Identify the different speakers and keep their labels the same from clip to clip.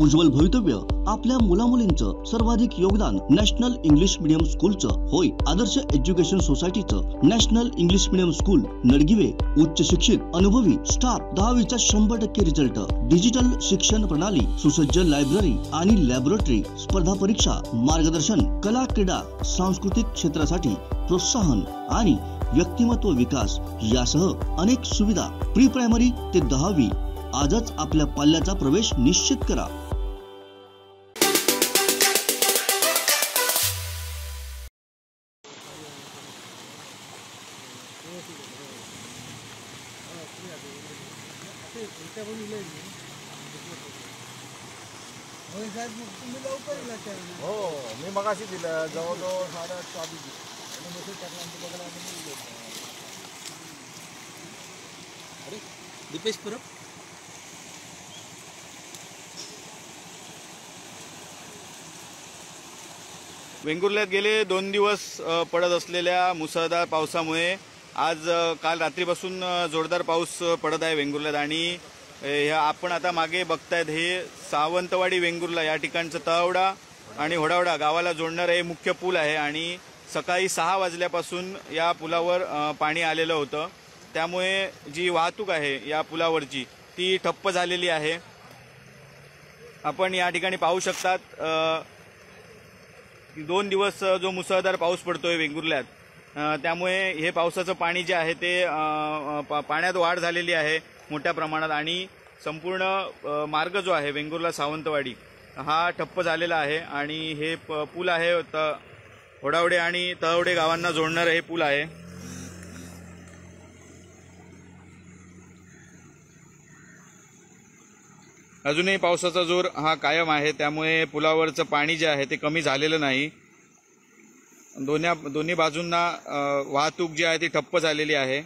Speaker 1: उज्ज्वल भवितव्य आपल्या मुलामुलींचं सर्वाधिक योगदान नॅशनल इंग्लिश मीडियम स्कूलचं होय। आदर्श एज्युकेशन सोसायटीचं national English medium school Nadgive उच्च शिक्षित अनुभवी स्टाफ 10वीचा 100% रिझल्ट, डिजिटल शिक्षण प्रणाली, सुसज्ज लायब्ररी आणि लॅबोरेटरी, स्पर्धा परीक्षा मार्गदर्शन, कला क्रीडा सांस्कृतिक क्षेत्रासाठी प्रोत्साहन आणि व्यक्तिमत्व विकास यासह अनेक सुविधा। प्री प्रायमरी ते 10वी आजच आपल्या पाल्याचा प्रवेश निश्चित करा।
Speaker 2: हो मी मगाशी दिलं जवळजवळ 8:30
Speaker 3: अरे दीपेश परब
Speaker 4: वेंगुर्ल्यात गेले 2 दिवस पडत असलेल्या मुसळधार पावसामुळे आज काल रात्रीपासून जोरदार पाऊस पडत आहे वेंगुर्ल्यात आणि आपण आता मागे बघतायत हे सावंतवाडी वेंगुर्ला या ठिकाणचं तळवडा आणि होडावडा गावाला जोडणारे हे मुख्य पूल आहे आणि सकाळी 6 वाजल्यापासून या पुलावर पाणी आलेलं होतं। त्यामुळे जी वाहतूक आहे या पुलावरची ती ठप्प झालेली आहे। आपण या ठिकाणी पाहू शकतात 2 दिवस जो मुसळधार पाऊस पडतोय वेंगुर्ल्यात त्यामुळे हे पावसाचं पाणी जे आहे ते पाण्यात वाढ झालेली आहे मोठ्या प्रमाणात आणि संपूर्ण मार्ग जो आहे वेंगुर्ला सावंतवाडी हा ठप्प झालेला आहे आणि हे पूल आहे होडावडे आणि तळवडे गावांना जोडणारे हे पूल आहे। अजूनही पावसाचा जोर हा कायम आहे त्यामुळे पुलावरचं पाणी जे आहे ते कमी झालेलं नाही। दोन्ही बाजूंना वाहतूक जी आहे ती ठप्प झालेली आहे।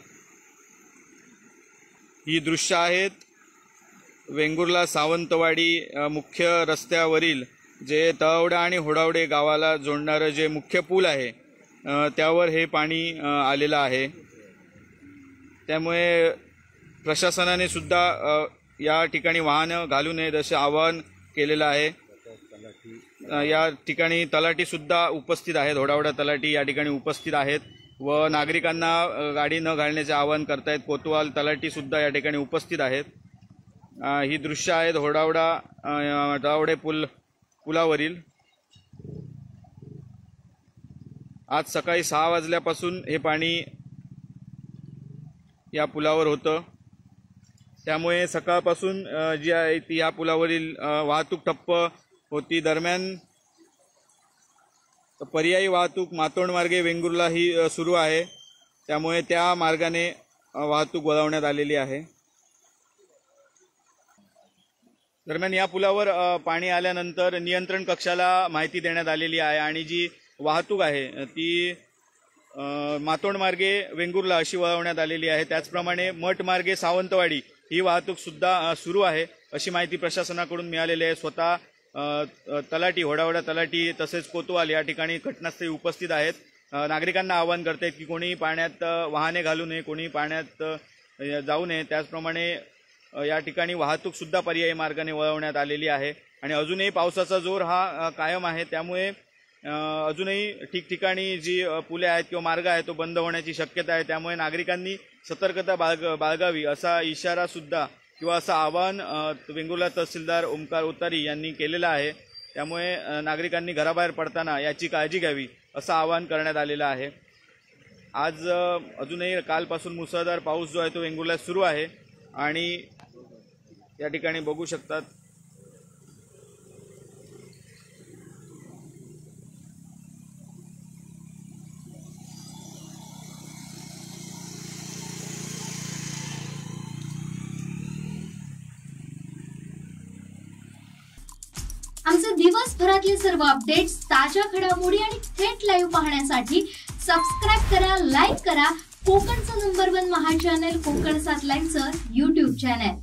Speaker 4: ही दृश्य आहेत वेंगुर्ला सावंतवाडी मुख्य रस्त्यावरील जे तळवडा आणि होडावडे गावाला जोडणारं जे मुख्य पूल आहे त्यावर हे पाणी आलेलं आहे। त्यामुळे प्रशासनाने सुद्धा या ठिकाणी वाहनं घालू नयेत असे आवाहन केलेलं आहे। या ठिकाणी तलाठी सुद्धा उपस्थित आहेत, होडावडा तलाठी या ठिकाणी उपस्थित आहेत व नागरिकांना गाडी न घालण्याचे आवाहन करतायत। कोतवाल तलाठी सुद्धा या ठिकाणी उपस्थित आहेत। ही दृश्य आहेत होडावडा तळवडे पुलावरील। आज सकाळी 6 वाजल्यापासून हे पाणी या पुलावर होतं त्यामुळे सकाळपासून जी आहे ती या पुलावरील वाहतूक ठप्प होती। दरम्यान पर्यायी वाहतूक मातोंड मार्गे वेंगुर्ला ही सुरू आहे त्यामुळे त्या मार्गाने वाहतूक वळवण्यात आलेली आहे। दरम्यान या पुलावर पाणी आल्यानंतर नियंत्रण कक्षाला माहिती देण्यात आलेली आहे आणि जी वाहतूक आहे ती मातोंड मार्गे वेंगुर्ला अशी वळवण्यात आलेली आहे। त्याचप्रमाणे मठ मार्गे सावंतवाडी ही वाहतूक सुद्धा सुरू आहे अशी माहिती प्रशासनाकडून मिळालेली आहे। स्वतः तलाठी होडावडा तलाठी तसेच कोतवाल या ठिकाणी घटनास्थळी उपस्थित आहेत। नागरिकांना आवाहन करतात की कोणी पाण्यात वाहने घालू नये, कोणी पाण्यात जाऊ नये। त्याचप्रमाणे या ठिकाणी वाहतूक सुद्धा पर्यायी मार्गाने वळवण्यात आलेली आहे आणि अजूनही पावसाचा जोर हा कायम आहे त्यामुळे अजूनही ठिकठिकाणी जी पुले आहेत किंवा मार्ग आहे तो बंद होण्याची शक्यता आहे। त्यामुळे नागरिकांनी सतर्कता बाळगावी असा इशारा सुद्धा किंवा असं आवाहन वेंगुर्ला तहसीलदार ओमकार उतारी यांनी केलेलं आहे। त्यामुळे नागरिकांनी घराबाहेर पडताना याची काळजी घ्यावी असं आवाहन करण्यात आलेलं आहे। आज अजूनही कालपासून मुसळधार पाऊस जो आहे तो वेंगुर्ल्यात सुरू आहे आणि या ठिकाणी बघू शकतात
Speaker 5: आमचे दिवसभरातले सर्व अपडेट्स, ताज्या घडामोडी आणि थेट लाईव्ह पाहण्यासाठी सबस्क्राइब करा, लाईक करा कोकणचं नंबर 1 महा चॅनल कोकण 7 लाईव्हचं YouTube चॅनल।